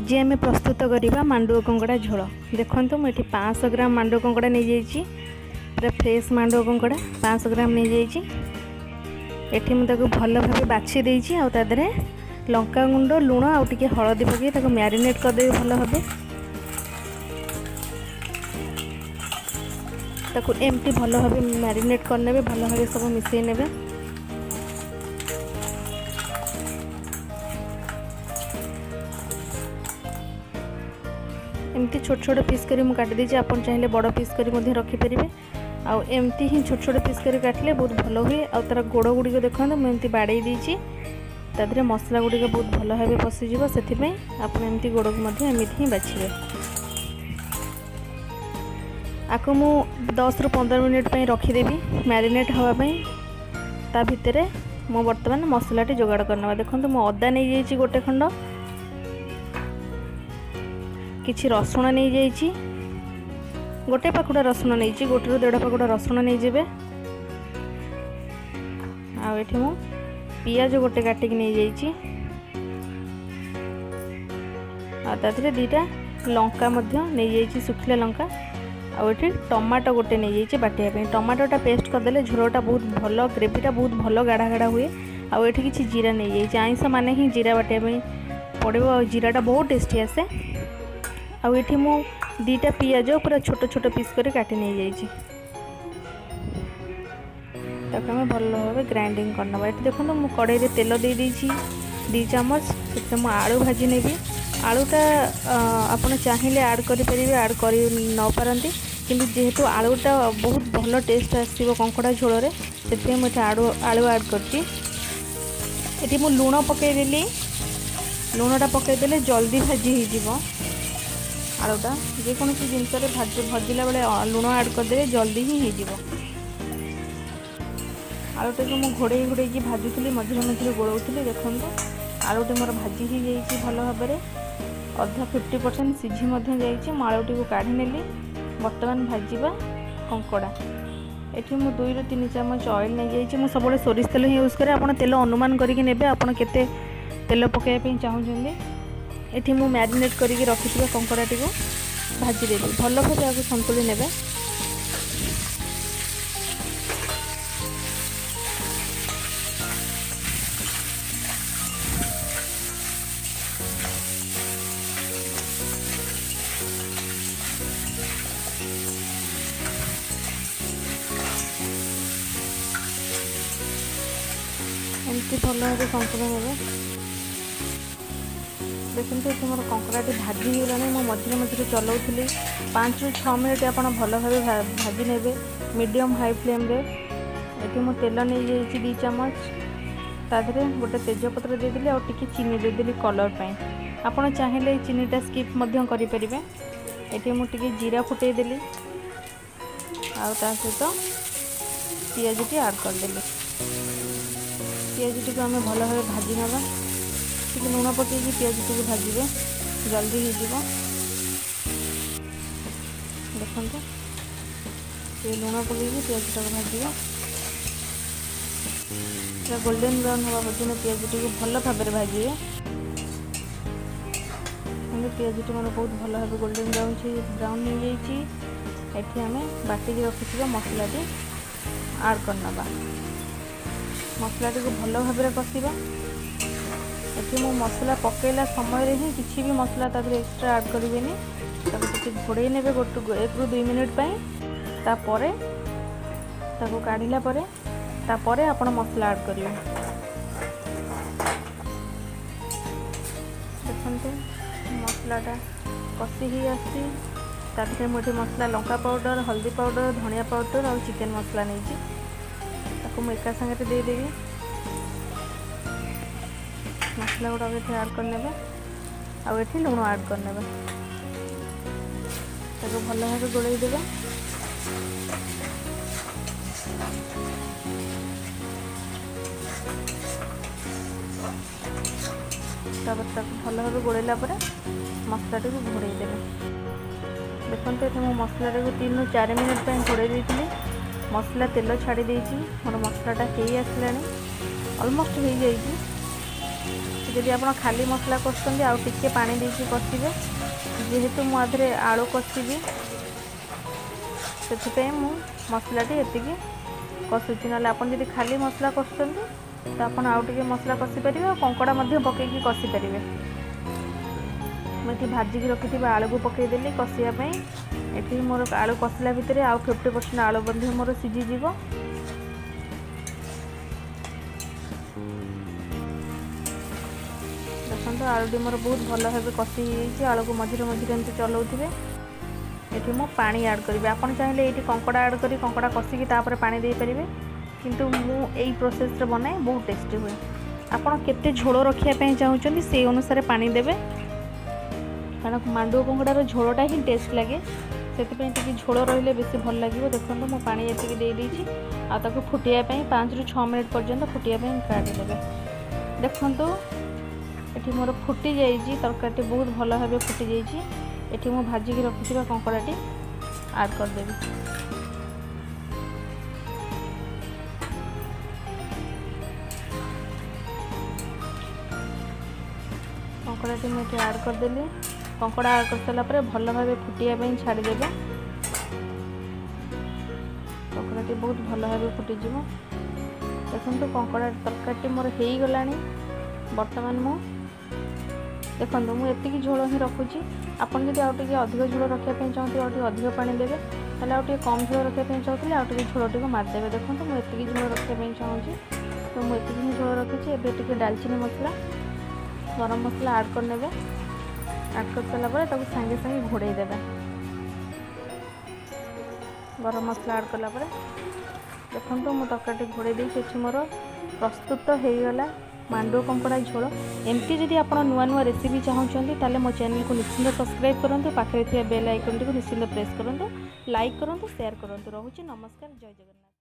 आज आम प्रस्तुत करवा मांडुआ कंकड़ा झोल। देखो मुझे 500 ग्राम मांडुआ कंकड़ा नहीं जाइए, पूरा फ्रेश मांडुआ कंकड़ा 500 ग्राम नहीं जाइए। एठी मुझे भल भाव बाछि देइछि आ तादरे लंका गुंड लुण आ टिके हळदी पकई ताको मैरिनेट कर देबे भल भाव। ताको एमती भल भाव मैरिनेट कर नेबे, भल भाव सब मिसई नेबे। एमती छोट छोट पीस करी मुझे काटी देछि, आपन चाहिले बड़ पीस करी मध्ये रखि परिबे। आ एमती ही छोट छोट पीस करी काटले बहुत भल हुए। आ तार गोड़ गुड़ी देखो मुझे एमती बाड़े देछि, तादरे मसला गुड़ी बहुत भल भाव पशिज से आप एमती गोड़ को एमती ही बाछिबे। आपको मु 10 ରୁ 15 मिनिट पे रखीदेवी मैरिनेट होगापी। ता भितर मु बर्तमान मसलाटी जोगाड़ करना। देखो मु अदा नहीं जाइए गोटे खंड, किछि रसुण नहीं जाइए, गोटे पाखुड़ा रसुण नहीं, गोटे ରୁ 1.5 पाखुड़ा रसुण नहीं जेबे। आ एठी मु पियाज गोटे काटिक नहीं जाइए। आ ताथिरे 2टा लंका मध्य नहीं जाइए, सुखिला लंका। आ एठी टमाटो गोटे नहीं जाइए बाटिया पे। टमाटोटा पेस्ट करदेले झोलटा बहुत भल, ग्रेवीटा बहुत भल गाढ़ा गाढ़ा हुए। आ एठी किछि जीरा नहीं जाइए, आइंस माने ही जीरा बाटिया पे पड़िबो, जीराटा बहुत टेस्टी आसे। आ एठी मु 2टा पियाज पूरा छोट छोट पीस कर काटी नहीं जाइए, ताको हमें भल भाव ग्राइंडिंग करना। ये देखो मु कड़ाई रे तेल दे देछि 2 चामच, से मु आलू भाजी नेबी। आलूटा आपन चाहिए ऐड करि परिबे, ऐड करि न पारंती, किंतु जेहेतु आलूटा बहुत भल टेस्ट आसीबो कंकड़ा झोल रे, सेते मु आलू ऐड करछि। एठी मु लूण पकई देली, लूणटा पकई देले जल्दी भाजी हो जिवो। आलूटा जेकोसी जिनस भाजिला बेले लूण ऐड करदे जल्दी ही हो जिवो। आलूटा को मु घोड़े घोड़े भाजुली, मझे मझे गोलाऊली। देखो आलूटी मोर भाजी ही जाइए भल भाव में, अधा 50% सिझी जाइए। मु आलूटी को काढ़ी नेली। बर्तमान भाजवा कंकड़ा। एठी मु 2 ରୁ 3 चामच ऑयल नहीं जाइए। मु सब सोरिष तेल ही यूज करे, आपन तेल अनुमान करके नेबे, आपन केते तेल पकाइबा पे चाहउछन्ते। एठी मु मैरिनेट करके रखिथिबा कंकड़ाटी को भाजी देबी, भल भाव आपको संतुली नेबे। एमती भल भाव संतुलन नेबे। देखते ये मोर कंकड़ाटी भाजी होगा। मो मझे मझे चलाऊली 5 ରୁ 6 मिनट आप भल भाव भाजी नेबे मीडियम हाई फ्लेम रे। ये मो तेल नहीं जाइए 2 चामच, तादरे गोटे तेजपत्र देदेली और टिके चीनी देदेली कलर पे। आपड़ चाहिए चीनीटा स्किप करें। ये मुझे जीरा फुटे देली, आ सहित पियाजटी ऐड करदेली। पियाजटी को आम भल भाव भाजी नवा, टिके लुण पकईकि पियाजटी को भाजबे, जल्दी हो। देखो ये लुण पकईकि पियाजटा को भाजबे, पूरा गोल्डन ब्राउन हवा पर्यटन पियाजटी को भल भाव में भाजबे। पियाजटी मोर बहुत भल भाव गोल्डन ब्राउन हो जाइए। एठी आम बाटिक रखिथिबा मसलाटी ऐड करनबा। मसलाटी को भल भाव में कषिबा। एठी मु मसला पकेला समय ही किसी भी मसला तादरे एक्स्ट्रा ऐड करेनि, ताको घोड़े नेबे 1 ରୁ 2 मिनिट पई। तापरे ताको काढ़िला परे तापरे आपण मसला ऐड करिवे। देखते मसलाटा कषि ही आसी, तादरे मुझे मसला लंका पाउडर, हल्दी पाउडर, धनिया पाउडर और चिकेन मसला नहीं, ताको मु एका संगे देदेवी। मसला गुड़ा ऐड करने, आठी लुण ऐड करने, भल भाव गोलई देवे। भल भाव गोलैला मसलाटी को घोड़े देवे। देखते ये मसला 3 ରୁ 4 मिनट घोड़े देती। मसला तेल छाड़ी मोर मसलाटा हो आसला, अलमोस्ट हो जाइए। जदि आप खाली मसला कषुँच आउ टिके पानी देके कषिबे जेहेतु मु आधे आलू कषिबी से मु मसलाटी एतिकी कषुची ना आप जब खाली मसला कषुँच तो आप आउ टे मसला कषिपारे और कंकड़ा पकईकी कषिपारे। मुझे भाजिकी रखी आलू को पकईदेली कषापी ये मोर आलू कषिला भितर आउ 50% आलू बंधे मोर सीझीज। देखो आलूटी मोर बहुत भल भाव कषि आलू को मझे मझे एमती चलाऊे। ये मु पानी ऐड करी आप चाहिए ये कंकड़ा ऐड करी कंकड़ा कषिकी पानी दे पारे किंतु मु यही प्रोसेस रे बनाए बहुत टेस्टी हुए। आपड़ केते झोल रखापी चाहूँगी से अनुसार पानी देवे कारण मांडुआ कंकड़ार झोलटा ही टेस्ट लगे से झोल रही बेसी भल लगे। देखो मो पानी ये देदेजी आपको फुटापी 5 ରୁ 6 मिनट पर्यंत फुटापी काढ़ीदे। देखु ये मोर फुटी जाइए तरकारी बहुत भल भाव फुटी जाइए। ये मु भाजिकी रखी कंकड़ाटी ऐड करदेवी। कंकड़ाटी मुझे ऐड करदेली। कंकड़ा ऐड कर सारापर भल भाव फुटापी छाड़देवे। कंकड़ाटी बहुत भल भाव फुटीज। देखो कंकड़ा तरकारी मोर हो गला। बर्तमान मु देखो मुझे झोल ही रखुची। आपड़ जब आउ टे अधिक झोल रखापी चाहते आउ अधिक पानी देवे तेल आउ टे कम झोल रखापी चाहते आउ टे झोल टी मारदेवे। देखो मुझे झोल रखापी चाहूँगी तो मुझे झोल रखी। एवं डालचीनी मसला गरम मसला ऐड करने ऐड कर सारापर सागे सागे घोड़े देवे। गरम मसला ऐड कलापर देखो मो तरकारी घोड़े दी मोर प्रस्तुत हो गला मांडुआ कंकड़ा झोल। एमती जदि आप नुआ नुआ रेसिपी चाहूँगी ताले मो चैनल को निश्चिंत सब्सक्राइब करूँ। पाखे बेल आइकन टी निश्चिंत प्रेस करूँ। लाइक करूँ, शेयर करूँ। रोचे नमस्कार, जय जगन्नाथ।